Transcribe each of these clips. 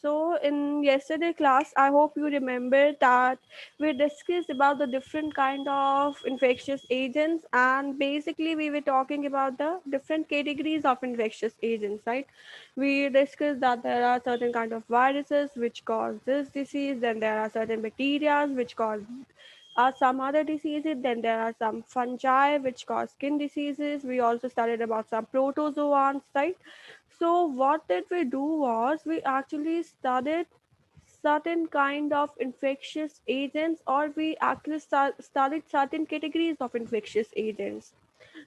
So in yesterday class, I hope you remember that we discussed about the different kind of infectious agents, and basically we were talking about the different categories of infectious agents, right? We discussed that there are certain kind of viruses which cause this disease, then there are certain bacteria which cause some other diseases, then there are some fungi which cause skin diseases. We also studied about some protozoans, right? So what did we do was we actually studied certain kind of infectious agents, or we actually studied certain categories of infectious agents.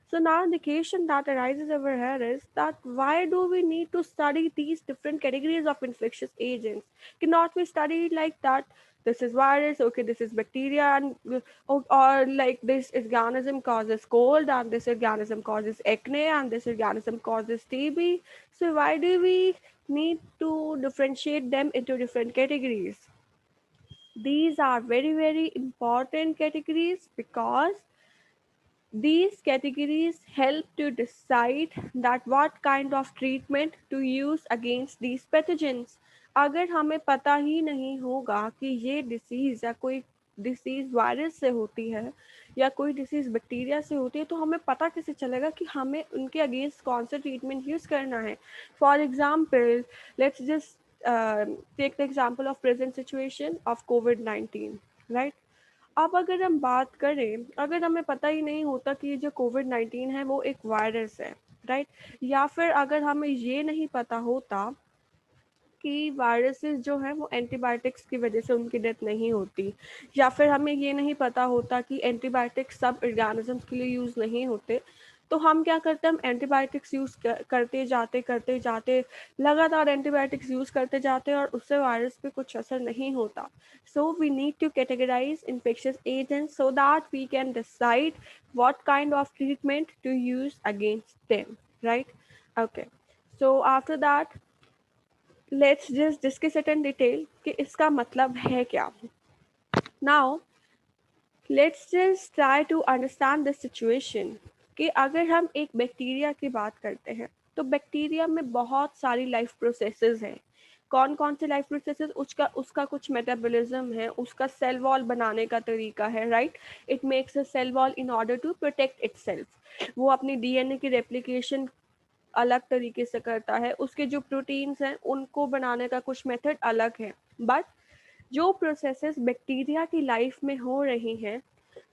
So now the question that arises over here is that why do we need to study these different categories of infectious agents? Cannot we study like that? This is virus, okay, this is bacteria, and or like this organism causes cold, and this organism causes acne, and this organism causes TB. So why do we need to differentiate them into different categories? These are very important categories because these categories help to decide that what kind of treatment to use against these pathogens. अगर हमें पता ही नहीं होगा कि ये disease या कोई disease virus से होती है या कोई डिसीज़ बैक्टीरिया से होती है, तो हमें पता कैसे चलेगा कि हमें उनके अगेंस्ट कौन सा ट्रीटमेंट यूज़ करना है. For example, let's just take the example of present situation of COVID-19, right? अब अगर हम बात करें, अगर हमें पता ही नहीं होता कि ये जो कोविड-19 है वो एक वायरस है, राइट? या फिर अगर हमें ये नहीं पता होता कि वायरसेस जो हैं वो एंटीबायोटिक्स की वजह से उनकी डेथ नहीं होती, या फिर हमें ये नहीं पता होता कि एंटीबायोटिक्स सब ऑर्गेनिजम्स के लिए यूज़ नहीं होते, तो हम क्या करते हैं, हम एंटीबायोटिक्स यूज़ करते जाते लगातार एंटीबायोटिक्स यूज़ करते जाते हैं और उससे वायरस पे कुछ असर नहीं होता. So we need to categorise infectious agents so that we can decide what kind of treatment to use against them, right? Okay. So after that, let's just discuss it in detail कि इसका मतलब है क्या. Now let's just try to understand the situation कि अगर हम एक bacteria की बात करते हैं तो बैक्टीरिया में बहुत सारी लाइफ प्रोसेसेस हैं. कौन कौन से लाइफ प्रोसेसेस? उसका उसका कुछ मेटाबॉलिज्म है, उसका सेल वॉल बनाने का तरीका है, right? It makes a cell wall in order to protect itself. वो अपनी डीएनए की रेप्लिकेशन अलग तरीके से करता है, उसके जो प्रोटीन्स हैं उनको बनाने का कुछ मेथड अलग है. बट जो प्रोसेसेस बैक्टीरिया की लाइफ में हो रही हैं,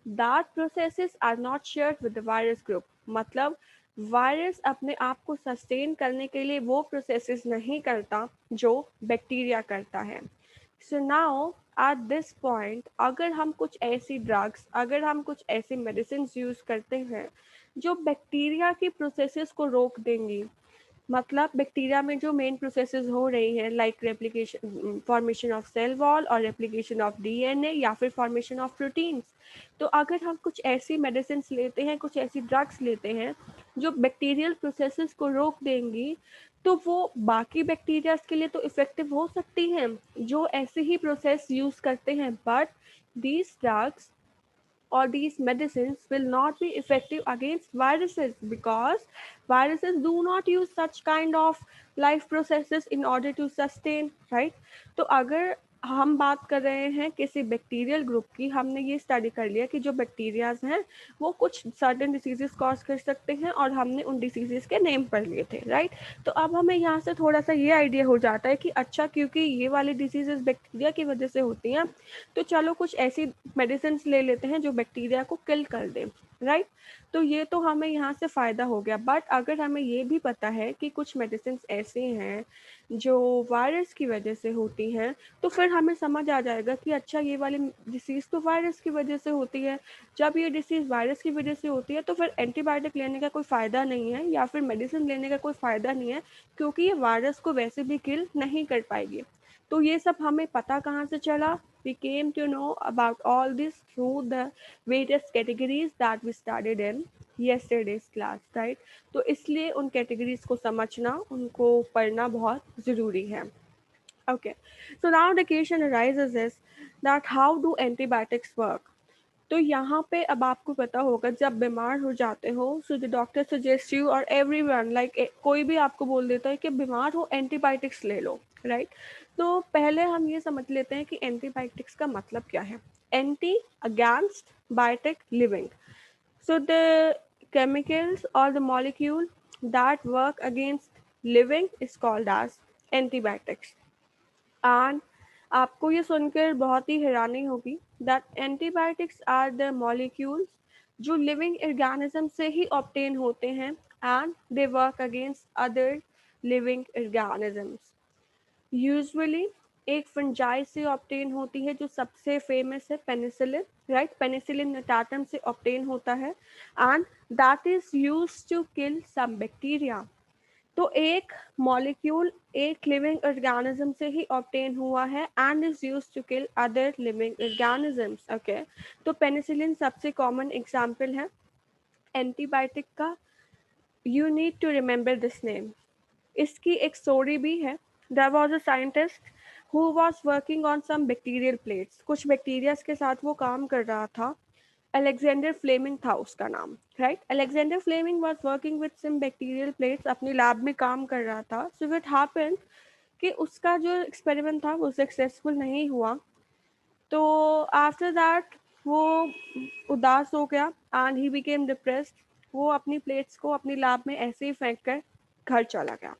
that processes are not shared with the virus group. मतलब वायरस अपने आप को सस्टेन करने के लिए वो प्रोसेसेस नहीं करता जो बैक्टीरिया करता है. So now at this point, अगर हम कुछ ऐसी ड्रग्स, अगर हम कुछ ऐसी मेडिसिन यूज़ करते हैं जो बैक्टीरिया की प्रोसेसेस को रोक देंगी, मतलब बैक्टीरिया में जो मेन प्रोसेसेस हो रही हैं like replication, formation of cell wall और रेप्लिकेशन ऑफ डीएनए या फिर फॉर्मेशन ऑफ प्रोटीन्स, तो अगर हम कुछ ऐसी मेडिसिन लेते हैं, कुछ ऐसी ड्रग्स लेते हैं जो बैक्टीरियल प्रोसेसेस को रोक देंगी, तो वो बाकी बैक्टीरियाज के लिए तो इफ़ेक्टिव हो सकती हैं जो ऐसे ही प्रोसेस यूज़ करते हैं, but these drugs or these medicines will not be effective against viruses because viruses do not use such kind of life processes in order to sustain, right? तो अगर हम बात कर रहे हैं किसी बैक्टीरियल ग्रुप की, हमने ये स्टडी कर लिया कि जो बैक्टीरियाज हैं वो कुछ सर्टेन डिसीजेस कॉज कर सकते हैं और हमने उन डिसीजेस के नेम पढ़ लिए थे, राइट? तो अब हमें यहाँ से थोड़ा सा ये आइडिया हो जाता है कि अच्छा, क्योंकि ये वाली डिसीजेस बैक्टीरिया की वजह से होती हैं, तो चलो कुछ ऐसी मेडिसिन ले लेते हैं जो बैक्टीरिया को किल कर दें, राइट? तो ये तो हमें यहाँ से फ़ायदा हो गया. बट अगर हमें ये भी पता है कि कुछ मेडिसिन ऐसी हैं जो वायरस की वजह से होती हैं, तो फिर हमें समझ आ जाएगा कि अच्छा, ये वाली डिसीज़ तो वायरस की वजह से होती है. जब ये डिसीज़ वायरस की वजह से होती है तो फिर एंटीबायोटिक लेने का कोई फ़ायदा नहीं है या फिर मेडिसिन लेने का कोई फ़ायदा नहीं है, क्योंकि ये वायरस को वैसे भी किल नहीं कर पाएगी. तो ये सब हमें पता कहाँ से चला? We came to know about all this through the various categories that we studied in yesterday's class, right? तो इसलिए उन categories को समझना, उनको पढ़ना बहुत ज़रूरी है. Okay, so now the question arises is that how do antibiotics work? तो यहाँ पे अब आपको पता होगा, जब बीमार हो जाते हो, so the doctor suggest you और एवरीवन लाइक कोई भी आपको बोल देता है कि बीमार हो एंटीबायोटिक्स ले लो, राइट। तो पहले हम ये समझ लेते हैं कि एंटीबायोटिक्स का मतलब क्या है। Anti, against, biotic, living. So the chemicals or the molecule that work against living is called as antibiotics. And आपको ये सुनकर बहुत ही हैरानी होगी that antibiotics are the molecules जो living organism से ही obtain होते हैं and they work against other living organisms. Usually एक फंजाई से ऑप्टेन होती है जो सबसे फेमस है पेनिसिलिन, राइट। पेनिसिलिन नटाटम से ऑप्टेन होता है and that is used to kill some bacteria. तो एक मॉलिक्यूल एक लिविंग ऑर्गेनिज्म से ही ऑप्टेन हुआ है and is used to kill other living organisms. Okay, तो पेनिसिलिन सबसे कॉमन एग्जांपल है एंटीबायोटिक का। You need to remember this name. इसकी एक स्टोरी भी है। There was a scientist who was working on some bacterial plates. कुछ bacterias के साथ वो काम कर रहा था। अलेक्जेंडर फ्लेमिंग था उसका नाम, right. Alexander Fleming was working with some bacterial plates, अपनी लैब में काम कर रहा था। सो इट हैपेंड कि उसका जो एक्सपेरिमेंट था वो सक्सेसफुल नहीं हुआ। तो आफ्टर दैट वो उदास हो गया एंड ही बिकेम डिप्रेस्ड। वो अपनी प्लेट्स को अपनी लैब में ऐसे ही फेंक कर घर चला गया।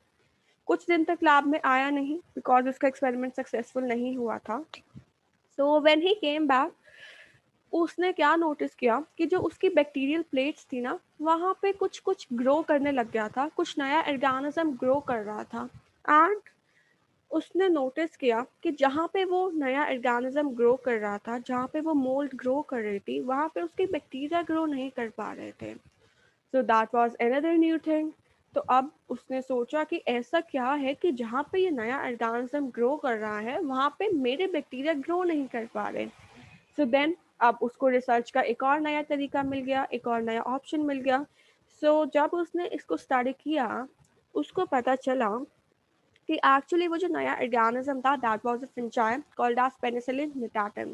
कुछ दिन तक लैब में आया नहीं बिकॉज उसका एक्सपेरिमेंट सक्सेसफुल नहीं हुआ था। So when he came back, उसने क्या नोटिस किया कि जो उसकी बैक्टीरियल प्लेट्स थी ना, वहाँ पे कुछ कुछ ग्रो करने लग गया था, कुछ नया ऑर्गेनिज्म ग्रो कर रहा था। एंड उसने नोटिस किया कि जहाँ पे वो नया ऑर्गेनिज्म ग्रो कर रहा था, जहाँ पे वो मोल्ड ग्रो कर रही थी, वहाँ पे उसके बैक्टीरिया ग्रो नहीं कर पा रहे थे। So that was another new thing. तो अब उसने सोचा कि ऐसा क्या है कि जहाँ पे ये नया ऑर्गेनिज्म ग्रो कर रहा है वहाँ पे मेरे बैक्टीरिया ग्रो नहीं कर पा रहे। सो देन अब उसको रिसर्च का एक और नया तरीका मिल गया, एक और नया ऑप्शन मिल गया। सो जब उसने इसको स्टडी किया, उसको पता चला कि एक्चुअली वो जो नया ऑर्गेनिज्म था that was a fungi called as penicillium notatum.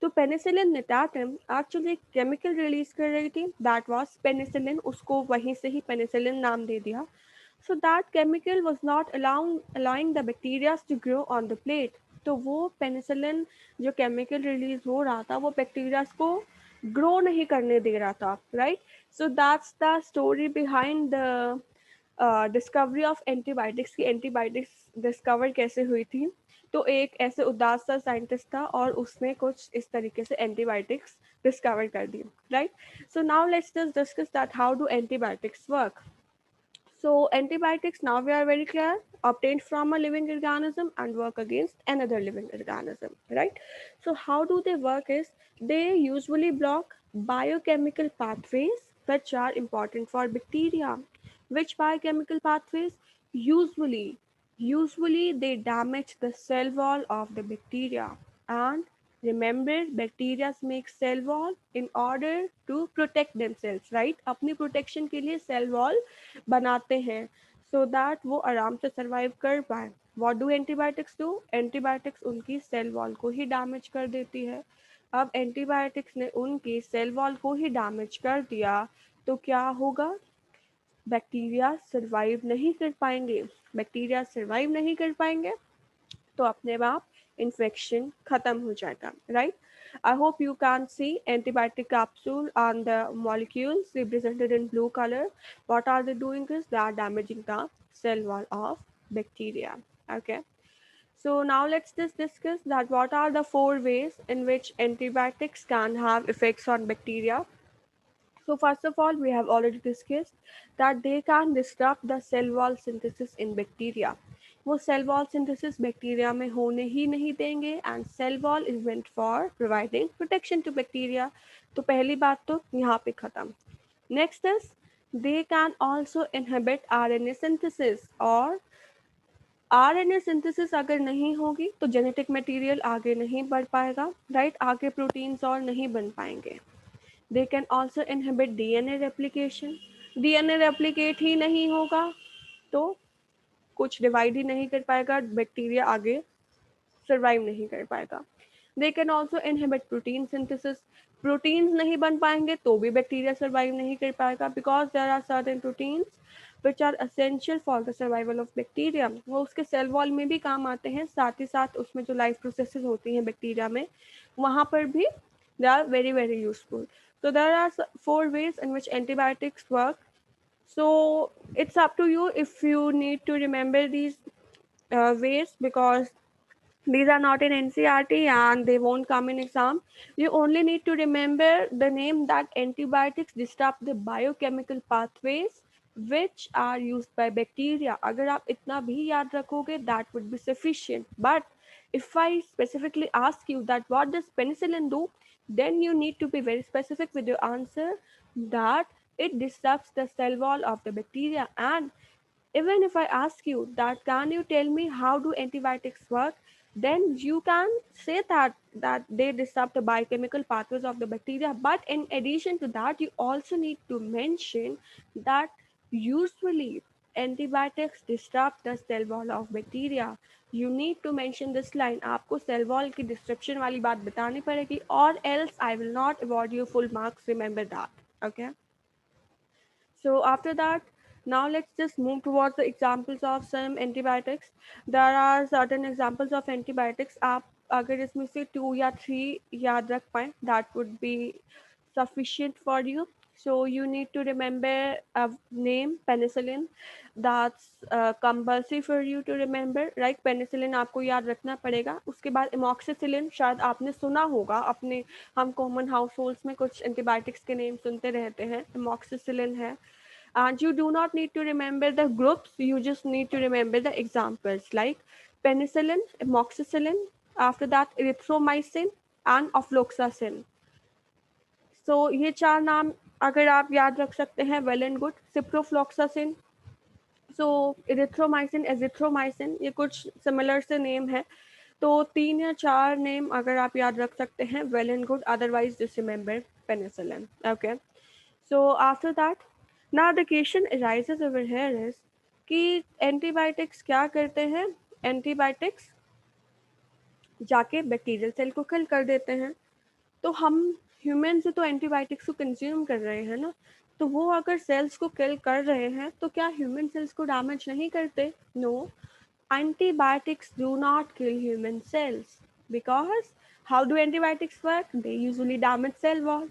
तो पेनिसिलिन निटाटम एक्चुअली एक केमिकल रिलीज कर रही थी दैट वाज पेनिसिलिन, उसको वहीं से ही पेनिसिलिन नाम दे दिया। So that chemical was not allowing the bacteria to grow on the plate. तो वो पेनिसिलिन जो केमिकल रिलीज हो रहा था वो बैक्टीरिया को ग्रो नहीं करने दे रहा था, right. So that's the story behind the discovery of antibiotics की एंटीबायोटिक्स डिस्कवर कैसे हुई थी। तो एक ऐसे उदास सा साइंटिस्ट था और उसने कुछ इस तरीके से एंटीबायोटिक्स डिस्कवर कर दी, right. So now let's just discuss that how do antibiotics work. So antibiotics, now we are very clear, obtained from a living organism and work against another living organism, right? So how do they work is they usually block biochemical pathways which are important for bacteria. Which biochemical pathways? Usually, usually they damage the cell wall of the bacteria. And remember, bacteria make cell wall in order to protect themselves, right? अपनी protection के लिए cell wall बनाते हैं so that वो आराम से survive कर पाए। What do antibiotics do? Antibiotics उनकी cell wall को ही damage कर देती है। अब antibiotics ने उनकी cell wall को ही damage कर दिया तो क्या होगा? बैक्टीरिया सर्वाइव नहीं कर पाएंगे। बैक्टीरिया सर्वाइव नहीं कर पाएंगे तो अपने आप इन्फेक्शन खत्म हो जाएगा, right. I hope you can see antibiotic capsule on the molecules represented in blue color. What are they doing is they are damaging the cell wall of bacteria. Okay. So now let's just discuss that what are the four ways in which antibiotics can have effects on bacteria. So first of all, we have already discussed that they can disrupt the cell wall synthesis in bacteria. वो cell wall synthesis bacteria में होने ही नहीं देंगे and cell wall is meant for providing protection to bacteria. तो पहली बात तो यहाँ पे खत्म। Next is they can also inhibit RNA synthesis. और आरएनए सिंथेसिस अगर नहीं होगी तो जेनेटिक मटेरियल आगे नहीं बढ़ पाएगा, राइट। आगे प्रोटीन्स और नहीं बन पाएंगे। They can also inhibit DNA replication. DNA replicate ही नहीं होगा तो कुछ डिवाइड ही नहीं कर पाएगा, बैक्टीरिया आगे सर्वाइव नहीं कर पाएगा। दे can also inhibit protein synthesis. Proteins नहीं बन पाएंगे तो भी बैक्टीरिया सर्वाइव नहीं कर पाएगा because there are certain proteins which are essential for the survival of bacteria. वो उसके सेल वॉल में भी काम आते हैं, साथ ही साथ उसमें जो लाइफ प्रोसेसेस होती हैं बैक्टीरिया में, वहाँ पर भी they are very very useful. So there are four ways in which antibiotics work. So it's up to you if you need to remember these ways, because these are not in NCRT and they won't come in exam. You only need to remember the name that antibiotics disrupt the biochemical pathways which are used by bacteria. अगर आप इतना भी याद रखोगे, that would be sufficient. But if I specifically ask you that what does penicillin do, then you need to be very specific with your answer, that it disrupts the cell wall of the bacteria. And even if I ask you that can you tell me how do antibiotics work, then you can say that they disrupt the biochemical pathways of the bacteria. But in addition to that, you also need to mention that usually antibiotics disrupt the cell wall of bacteria. You need to mention this line. आपको cell wall की disruption वाली बात बतानी पड़ेगी, or else I will not award you full marks. Remember that. Okay. So after that, now let's just move towards the examples of some antibiotics. There are certain examples of antibiotics. आप अगर इसमें से 2 या 3 याद रख पाएँ, that would be sufficient for you. So you need to remember a name, penicillin. That's compulsory for you to remember, right? Penicillin आपको याद रखना पड़ेगा. उसके बाद amoxicillin, शायद आपने सुना होगा अपने, हम कॉमन हाउस होल्ड्स में कुछ एंटीबायोटिक्स के नेम सुनते रहते हैं. amoxicillin है. And you do not need to remember the groups, you just need to remember the examples like penicillin, amoxicillin, after that erythromycin and ofloxacin. So ये चार नाम अगर आप याद रख सकते हैं, well and good. ciprofloxacin, so erythromycin, azithromycin, ये कुछ सिमिलर से नेम है. तो 3 या 4 नेम अगर आप याद रख सकते हैं, well and good. Otherwise just remember penicillin. Okay. So after that, now the question arises over here is कि एंटीबायोटिक्स क्या करते हैं. एंटीबायोटिक्स जाके बैक्टीरियल सेल को किल कर देते हैं. तो हम ह्यूमन से तो एंटीबायोटिक्स को कंज्यूम कर रहे हैं ना, तो वो अगर सेल्स को किल कर रहे हैं तो क्या ह्यूमन सेल्स को डैमेज नहीं करते? No, antibiotics do not kill human cells, because how do antibiotics work? They usually damage cell wall.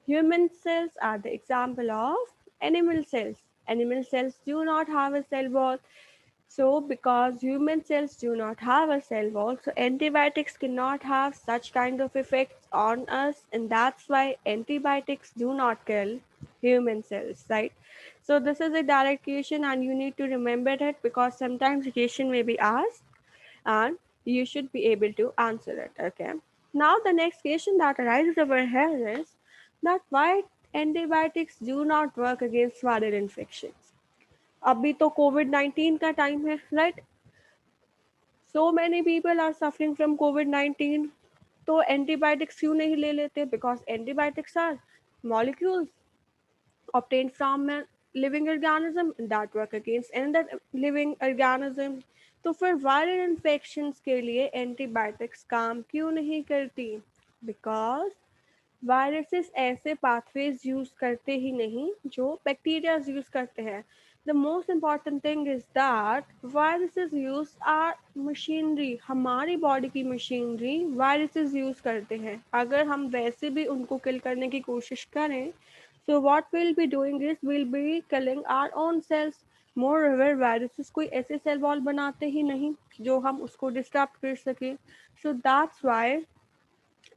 Human cells are the example of animal cells. Animal cells do not have a cell wall. So, because human cells do not have a cell wall, so antibiotics cannot have such kind of effects on us, and that's why antibiotics do not kill human cells, right? So, this is a direct question, and you need to remember it because sometimes the question may be asked, and you should be able to answer it. Okay. Now, the next question that arises over here is that why antibiotics do not work against viral infections. अभी तो COVID-19 का time है, right? So many people are suffering from COVID-19. तो antibiotics क्यों नहीं ले लेते? Because antibiotics are molecules obtained from a living organism that work against another living organism. तो फिर वायरल इन्फेक्शंस के लिए एंटीबायोटिक्स काम क्यों नहीं करती? बिकॉज वायरसेस ऐसे पाथवेज यूज करते ही नहीं जो बैक्टीरियाज यूज करते हैं. The most important thing is that viruses use our machinery. हमारी बॉडी की मशीनरी वायरसेस यूज करते हैं. अगर हम वैसे भी उनको किल करने की कोशिश करें, so what we'll be doing is we'll be killing our own cells. Moreover, viruses कोई ऐसे सेल वॉल बनाते ही नहीं जो हम उसको डिस्टर्ब कर सके. So that's why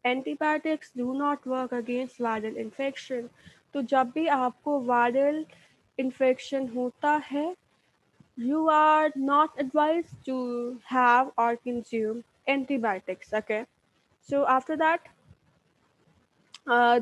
antibiotics do not work against viral infection. तो जब भी आपको viral infection होता है, you are not advised to have or consume antibiotics. Okay. So after that,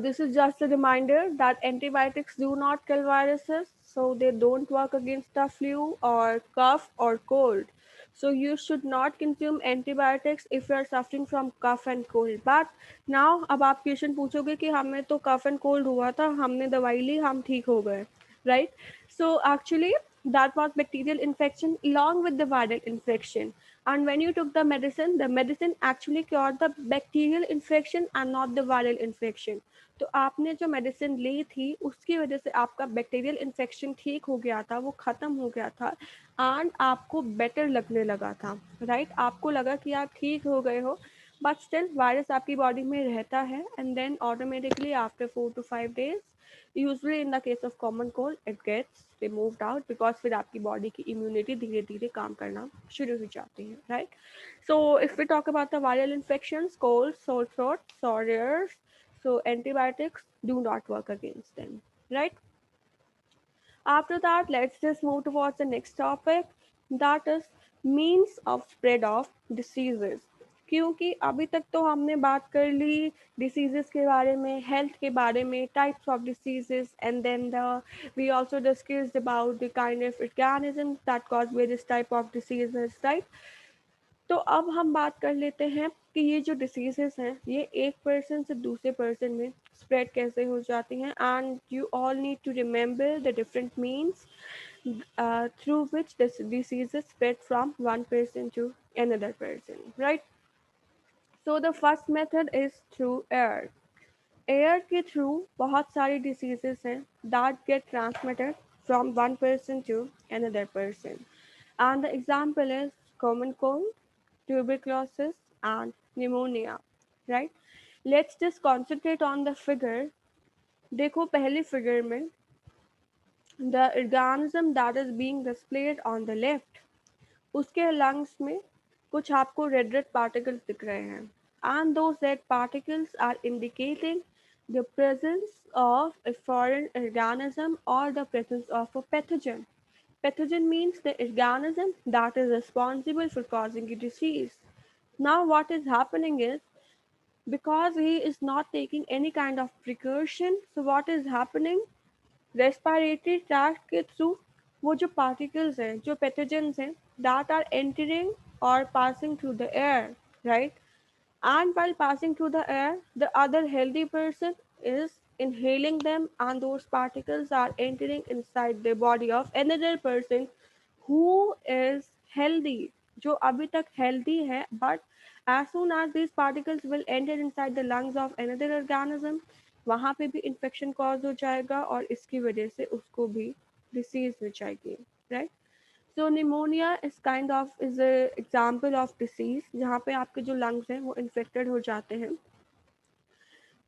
this is just a reminder that antibiotics do not kill viruses, so they don't work against the flu or cough or cold. So you should not consume antibiotics if you are suffering from cough and cold. But now अब आप question पूछोगे कि हमें तो cough and cold हुआ था, हमने दवाई ली, हम ठीक हो गए, right? So actually that was bacterial infection along with the viral infection. And when you took the medicine actually cured the bacterial infection and not the viral infection. तो आपने जो मेडिसिन ली थी उसकी वजह से आपका बैक्टीरियल इन्फेक्शन ठीक हो गया था, वो ख़त्म हो गया था एंड आपको बेटर लगने लगा था, राइट? आपको लगा कि आप ठीक हो गए हो, बट स्टिल वायरस आपकी बॉडी में रहता है and then automatically after 4 to 5 days, usually in the case of common cold, it gets removed out because फिर आपकी बॉडी की इम्यूनिटी धीरे धीरे काम करना शुरू हो जाती है, right? So if we talk about the viral infections, cold, sore throat, sore ears, so antibiotics do not work against them, right? After that, let's just move towards the next topic, that is means of spread of diseases. क्योंकि अभी तक तो हमने बात कर ली diseases के बारे में, हेल्थ के बारे में, types of diseases, and then the we also discussed about the kind of organisms that cause various type of diseases, right? तो अब हम बात कर लेते हैं कि ये जो डिसीजेस हैं ये एक पर्सन से दूसरे पर्सन में स्प्रेड कैसे हो जाती हैं, and you all need to remember the different means through which this diseases spread from one person to another person, right? So the first method is through air. Air के through बहुत सारी diseases हैं that get transmitted from one person to another person, and the example is common cold, tuberculosis and pneumonia, right? Let's just concentrate on the figure. देखो पहली figure में the organism that is being displayed on the left, उसके lungs में कुछ आपको red red particles दिख रहे हैं, and those red particles are indicating the presence of a foreign organism or the presence of a pathogen. Pathogen means the organism that is responsible for causing a disease. Now what is happening is, because he is not taking any kind of precaution, so what is happening, respiratory tract के through वो जो particles हैं, जो pathogens हैं, that are entering और passing through the air, right? And while passing through the air, the other healthy person is inhaling them, and those particles are entering inside the body of another person who is healthy, जो अभी तक healthy है, but as soon as these particles will enter inside the lungs of another organism, वहाँ पे भी infection cause हो जाएगा और इसकी वजह से उसको भी disease हो जाएगी, right? सो निमोनिया इस kind of is example of disease जहाँ पे आपके जो लंग्स हैं वो इन्फेक्टेड हो जाते हैं।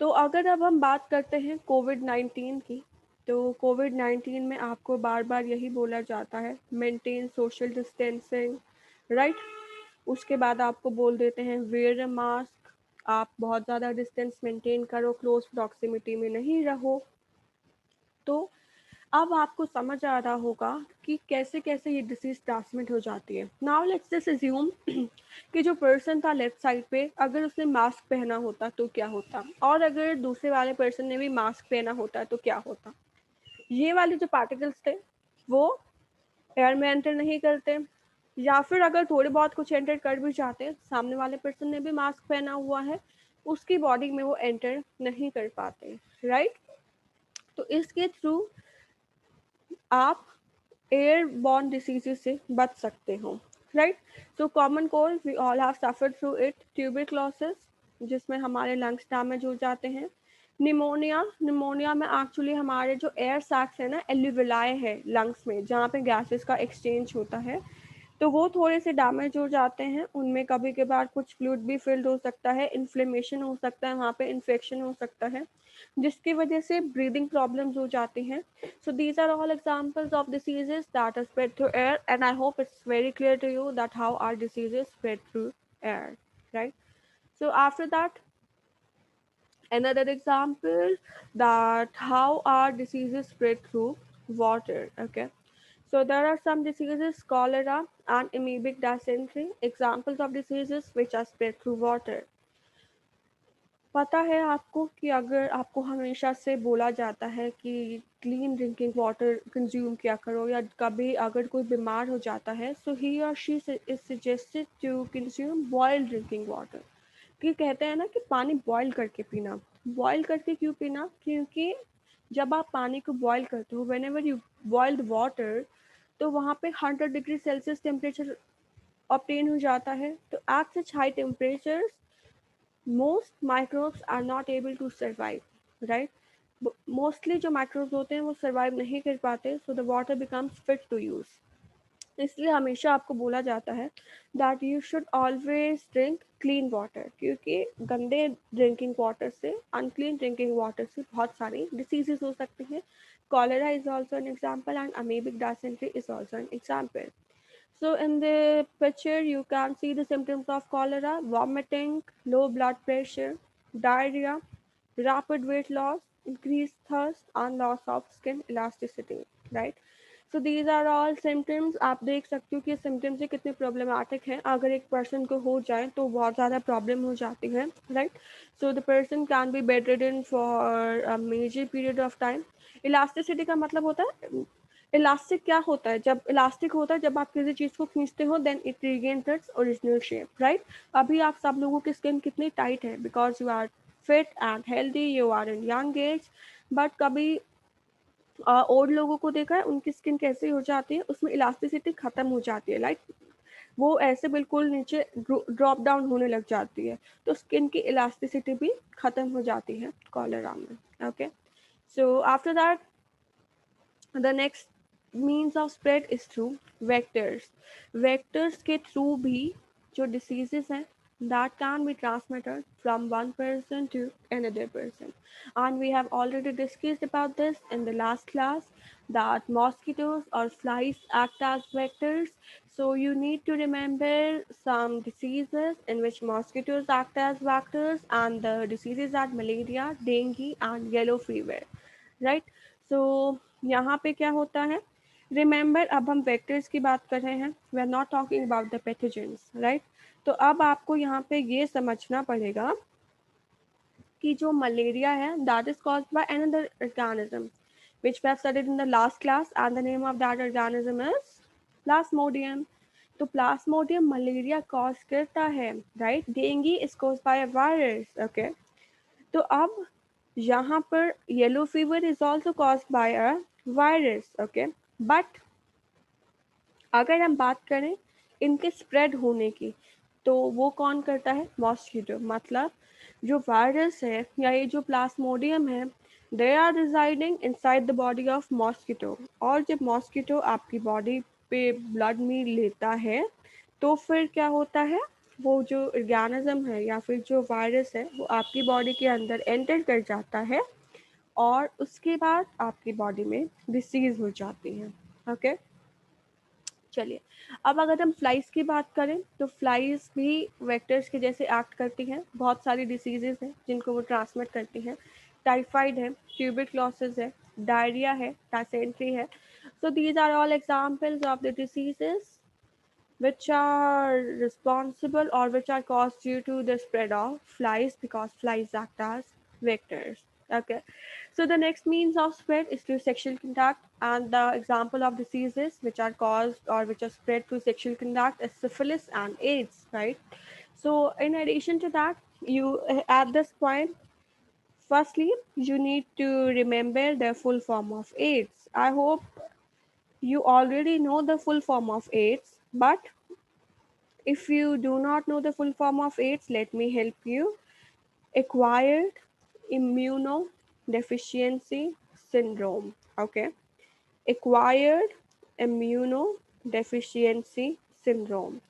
तो अगर अब हम बात करते हैं कोविड-19 की, तो कोविड-19 में आपको बार बार यही बोला जाता है, मेंटेन सोशल डिस्टेंसिंग, राइट? उसके बाद आपको बोल देते हैं वेयर अ मास्क, आप बहुत ज़्यादा डिस्टेंस मेंटेन करो, क्लोज प्रॉक्सिमिटी में नहीं रहो। तो अब आपको समझ आ रहा होगा कि कैसे कैसे ये डिसीज ट्रांसमिट हो जाती है। नाउ लेट्स जस्ट अज्यूम कि जो पर्सन था लेफ्ट साइड पे, अगर उसने मास्क पहना होता तो क्या होता, और अगर दूसरे वाले पर्सन ने भी मास्क पहना होता तो क्या होता। ये वाले जो पार्टिकल्स थे वो एयर में एंटर नहीं करते, या फिर अगर थोड़े बहुत कुछ एंटर कर भी जाते, सामने वाले पर्सन ने भी मास्क पहना हुआ है, उसकी बॉडी में वो एंटर नहीं कर पाते, राइट? तो इसके थ्रू आप एयरबॉर्न डिसीजेस से बच सकते हो, right? So common cold we all have suffered through it, tuberculosis जिसमें हमारे लंग्स डैमेज हो जाते हैं, निमोनिया, निमोनिया में एक्चुअली हमारे जो एयर सैक्स है ना, एल्यूविलाई है लंग्स में जहाँ पे गैसेस का एक्सचेंज होता है, तो वो थोड़े से डैमेज हो जाते हैं, उनमें कभी कभार कुछ फ्लूइड भी फिल्ड हो सकता है, इन्फ्लेमेशन हो सकता है, वहाँ पे इन्फेक्शन हो सकता है, जिसकी वजह से ब्रीदिंग प्रॉब्लम्स हो जाती हैं। So these are all examples of diseases that are spread through air, and I hope it's very clear to you that how are diseases spread through air, right? So after that, another example that how are diseases spread through water. Okay, so there are some diseases, cholera and amoebic dysentery, examples of diseases which are spread through water. पता है आपको कि अगर आपको हमेशा से बोला जाता है कि क्लीन ड्रिंकिंग वाटर कंज्यूम किया करो, या कभी अगर कोई बीमार हो जाता है, सो ही और she is suggested to consume boiled drinking water, कि कहते हैं ना कि पानी बॉईल करके पीना। बॉईल करके क्यों पीना? क्योंकि जब आप पानी को बॉईल करते हो, whenever you boil the water, तो वहाँ पे 100 डिग्री सेल्सियस टेम्परेचर ऑब्टेन हो जाता है। तो at such high temperatures most microbes are not able to survive, right? Mostly जो microbes होते हैं वो survive नहीं कर पाते, so the water becomes fit to use. इसलिए हमेशा आपको बोला जाता है that you should always drink clean water, क्योंकि गंदे ड्रिंकिंग वाटर से, अनक्लीन ड्रिंकिंग वाटर से बहुत सारी डिसीजेस हो सकती हैं. Cholera is also an example and amoebic dysentery is also an example. So in the picture, you can see the symptoms of cholera: vomiting, low blood pressure, diarrhea, rapid weight loss, increased thirst, and loss of skin elasticity. Right? So these are all symptoms. आप देख सकते हो कि symptoms ये कितने problematic हैं. अगर एक person को हो जाए तो बहुत ज़्यादा problem हो जाती है. Right? So the person can be bedridden for a major period of time. Elasticity का मतलब होता है, इलास्टिक क्या होता है? जब इलास्टिक होता है, जब आप किसी चीज़ को खींचते हो then it regains its original shape, right? अभी आप सब लोगों की स्किन कितनी टाइट है because you are fit and healthy, you are in young age. But कभी ओल्ड लोगों को देखा है उनकी स्किन कैसी हो जाती है, उसमें इलास्टिसिटी खत्म हो जाती है, लाइक वो ऐसे बिल्कुल नीचे ड्रॉप डाउन होने लग जाती है. तो स्किन की इलास्टिसिटी भी खत्म हो जाती है कॉलरा में. Okay, so after that the next means of spread is through vectors. Vectors के through भी जो diseases हैं that can be transmitted from one person to another person. And we have already discussed about this in the last class that mosquitoes or flies act as vectors. So you need to remember some diseases in which mosquitoes act as vectors, and the diseases are malaria, dengue and yellow fever. Right? So यहाँ पे क्या होता है, remember अब हम vectors की बात कर रहे हैं, we are not talking about the pathogens, right? तो अब आपको यहाँ पे ये समझना पड़ेगा कि जो मलेरिया है that is caused by another organism which we have studied in the last class, and the name of that organism is plasmodium. तो प्लाज्मोडियम मलेरिया कॉज करता है, right? Dengue is caused by a virus. Okay, तो अब यहाँ पर yellow fever is also caused by a virus. Okay, but अगर हम बात करें इनके स्प्रेड होने की, तो वो कौन करता है? मॉस्किटो. मतलब जो वायरस है या ये जो प्लाज्मोडियम है, they are residing inside the body of mosquito. और जब मॉस्किटो आपकी बॉडी पे ब्लड में लेता है तो फिर क्या होता है, वो जो ऑर्गेनिज्म है या फिर जो वायरस है वो आपकी बॉडी के अंदर एंटर कर जाता है और उसके बाद आपकी बॉडी में डिसीज हो जाती है. ओके, चलिए अब अगर हम फ्लाइज की बात करें तो फ्लाइज भी वेक्टर्स के जैसे एक्ट करती हैं. बहुत सारी डिसीजेज हैं जिनको वो ट्रांसमिट करती हैं. टाइफाइड है, ट्यूबरक्लोसिस है, डायरिया है, डायसेंट्री है. So these are all examples of the diseases which are responsible or which are caused due to the spread of flies, because flies act as vectors. Okay, so the next means of spread is through sexual contact, and the example of diseases which are caused or which are spread through sexual contact is syphilis and AIDS, right? So in addition to that, you at this point, firstly you need to remember the full form of AIDS. I hope you already know the full form of AIDS, but if you do not know the full form of AIDS, let me help you. Acquired immunodeficiency syndrome. Okay. Acquired immunodeficiency syndrome.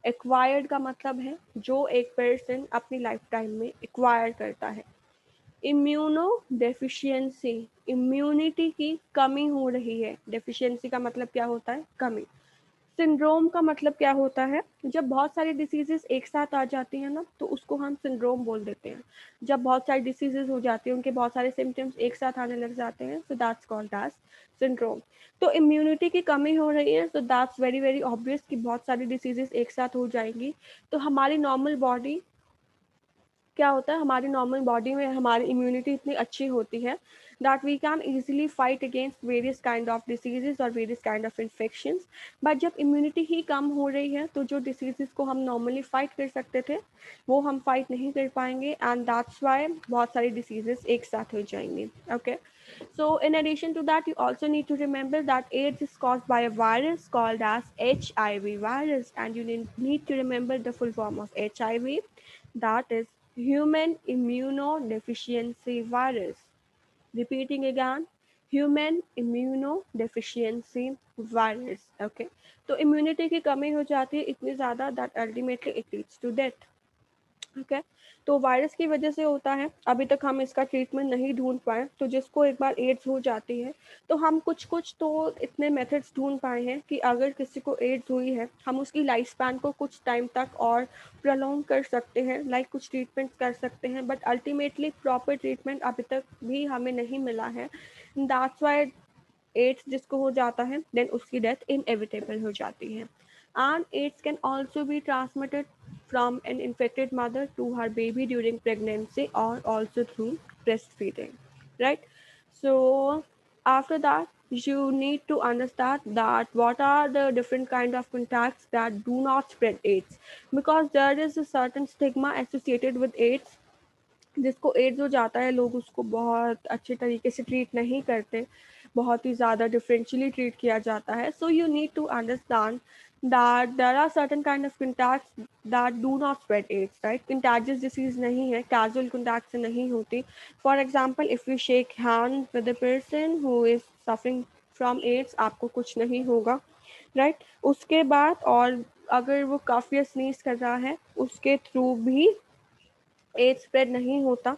Acquired का मतलब है जो एक person अपनी life time में acquire करता है. Immuno deficiency, immunity की कमी हो रही है. डेफिशिएंसी का मतलब क्या होता है? कमी. सिंड्रोम का मतलब क्या होता है? जब बहुत सारी डिसीजेस एक साथ आ जाती हैं ना तो उसको हम सिंड्रोम बोल देते हैं. जब बहुत सारी डिसीजेस हो जाती हैं, उनके बहुत सारे सिम्टम्स एक साथ आने लग जाते हैं, so that's called AIDS syndrome. तो इम्यूनिटी की कमी हो रही है, so that's very very obvious कि बहुत सारी डिसीजेस एक साथ हो जाएंगी. तो हमारी नॉर्मल बॉडी क्या होता है, हमारी नॉर्मल बॉडी में हमारी इम्यूनिटी इतनी अच्छी होती है that we can easily fight against various kind of diseases or various kind of infections. But जब इम्यूनिटी ही कम हो रही है तो जो डिसीजेस को हम नॉर्मली फाइट कर सकते थे वो हम फाइट नहीं कर पाएंगे, एंड दैट्स वाई बहुत सारी डिसीजेस एक साथ हो जाएंगी. Okay, So in addition to that, you also need to remember that AIDS is caused by a virus called as HIV virus, and you need to remember the full form of HIV, that is human immunodeficiency virus. Repeating again, human immunodeficiency virus. Okay, तो immunity की कमी हो जाती है इतनी ज़्यादा that ultimately it leads to death. Okay, तो virus की वजह से होता है, अभी तक हम इसका ट्रीटमेंट नहीं ढूंढ पाए, तो जिसको एक बार एड्स हो जाती है तो हम कुछ कुछ तो इतने मेथड्स ढूंढ पाए हैं कि अगर किसी को एड्स हुई है हम उसकी लाइफ स्पैन को कुछ टाइम तक और प्रलोंग कर सकते हैं, लाइक कुछ ट्रीटमेंट कर सकते हैं, बट अल्टीमेटली प्रॉपर ट्रीटमेंट अभी तक भी हमें नहीं मिला है. दैट्स वाई एड्स जिसको हो जाता है देन उसकी डेथ इनएविटेबल हो जाती है. And AIDS can also be transmitted from an infected mother to her baby during pregnancy or also through breastfeeding, right? So after that, you need to understand that what are the different kind of contacts that do not spread AIDS, because there is a certain stigma associated with AIDS. जिसको ads हो जाता है लोग उसको बहुत अच्छे तरीके से ट्रीट नहीं करते, बहुत ही ज़्यादा डिफरेंशियली ट्रीट किया जाता है. So you need to understand that there are certain kind of contacts that do not spread AIDS, right? Contagious disease नहीं है, casual contact से नहीं होती. For example, if you shake hand with a person who is suffering from AIDS, आपको कुछ नहीं होगा, right? उसके बाद और अगर वो काफ़ी स्नीज कर रहा है उसके थ्रू भी एड्स स्प्रेड नहीं होता.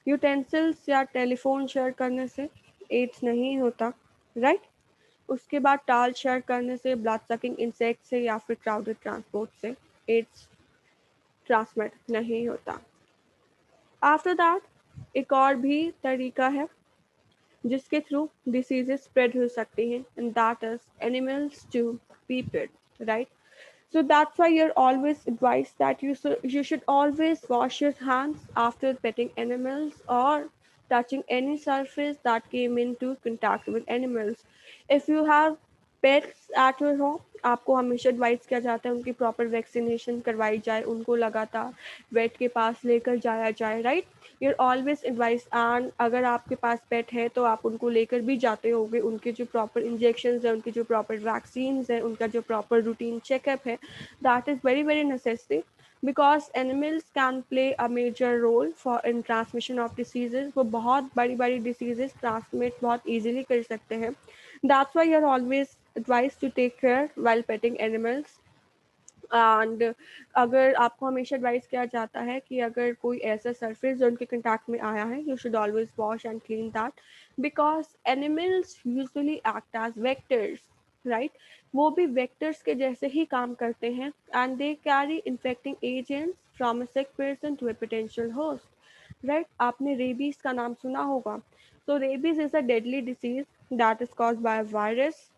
यूटेंसिल्स या टेलीफोन शेयर करने से एड्स नहीं होता, राइट? उसके बाद टाल शेयर करने से, ब्लड सकिंग इंसेक्ट से या फिर क्राउडेड ट्रांसपोर्ट से एड्स ट्रांसमिट नहीं होता. आफ्टर दैट एक और भी तरीका है जिसके थ्रू डिसीजेस स्प्रेड हो सकती हैं, and that is animals to people, right? So that's why you're always advised that you should always wash your hands after petting animals or touching any surface that came into contact with animals. If you have pets at your home, आपको हमेशा advice किया जाता है उनकी proper vaccination करवाई जाए, उनको लगातार वेट के पास लेकर जाया जाए, right? You're always advice. And अगर आपके पास पेट है तो आप उनको लेकर भी जाते होंगे, उनके जो प्रॉपर इंजेक्शन है, उनकी जो प्रॉपर वैक्सीन है, उनका जो प्रॉपर रूटीन चेकअप है, that is very very necessary, because animals can play a major role for in transmission of diseases. वो बहुत बड़ी बड़ी डिसीजेज ट्रांसमिट बहुत ईजिली कर सकते हैं. That's why you are always advise to take care while petting animals. And अगर आपको हमेशा एडवाइस किया जाता है कि अगर कोई ऐसा सरफेस जो उनके कंटैक्ट में आया है, you should always wash and clean that, because animals usually act as vectors, right? वो भी वेक्टर्स के जैसे ही काम करते हैं, and they carry infecting agents from a sick person to a potential host, right? आपने रेबीज का नाम सुना होगा. तो rabies is a deadly disease that is caused by a virus.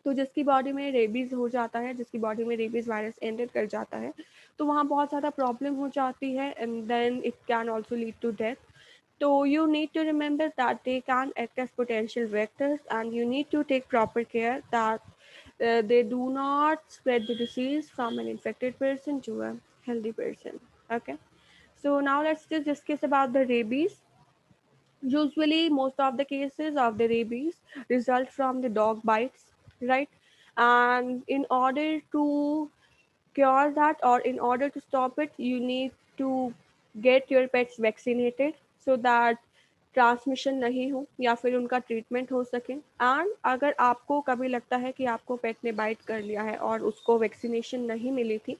तो जिसकी बॉडी में रेबीज़ हो जाता है, जिसकी बॉडी में रेबीज़ वायरस एंटर कर जाता है, तो वहाँ बहुत ज़्यादा प्रॉब्लम हो जाती है, and then it can also lead to death. So you need to remember that they can act as potential vectors, and you need to take proper care that they do not spread the disease from an infected person to a healthy person. Okay. So now let's just discuss about the rabies. Usually, most of the cases of the rabies result from the dog bites, right? And in order to cure that, or in order to stop it, you need to get your pets vaccinated so that transmission नहीं हो या फिर उनका treatment हो सके. And अगर आपको कभी लगता है कि आपको पेट ने बाइट कर लिया है और उसको वैक्सीनेशन नहीं मिली थी,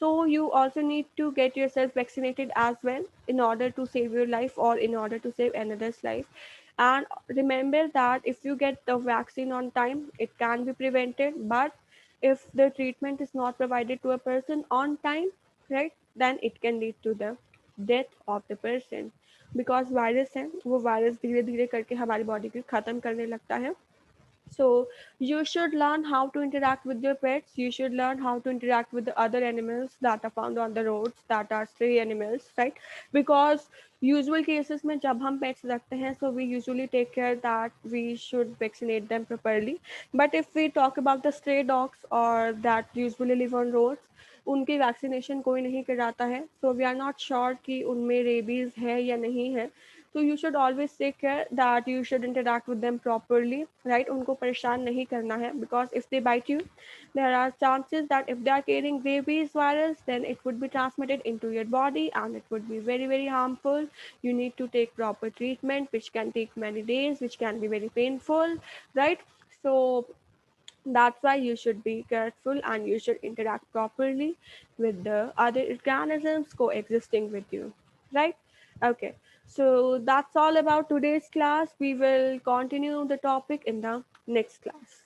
so you also need to get yourself vaccinated as well in order to save your life or in order to save another's life. And remember that if you get the vaccine on time, it can be prevented. But if the treatment is not provided to a person on time, right, then it can lead to the death of the person. Because virus है, वो virus धीरे धीरे करके हमारी body को ख़त्म करने लगता है. So you should learn how to interact with your pets. You should learn how to interact with the other animals that are found on the roads, that are stray animals, right? Because usual cases में जब हम pets रखते हैं, so we usually take care that we should vaccinate them properly. But if we talk about the stray dogs or that usually live on roads, उनकी vaccination कोई नहीं कराता है, so we are not sure कि उनमें rabies है या नहीं है. So you should always take care that you should interact with them properly, right? उनको परेशान नहीं करना है, because if they bite you, there are chances that if they are carrying rabies virus, then it would be transmitted into your body and it would be very, very harmful. You need to take proper treatment, which can take many days, which can be very painful, right? So that's why you should be careful and you should interact properly with the other organisms coexisting with you, right? Okay, so that's all about today's class. We will continue the topic in the next class.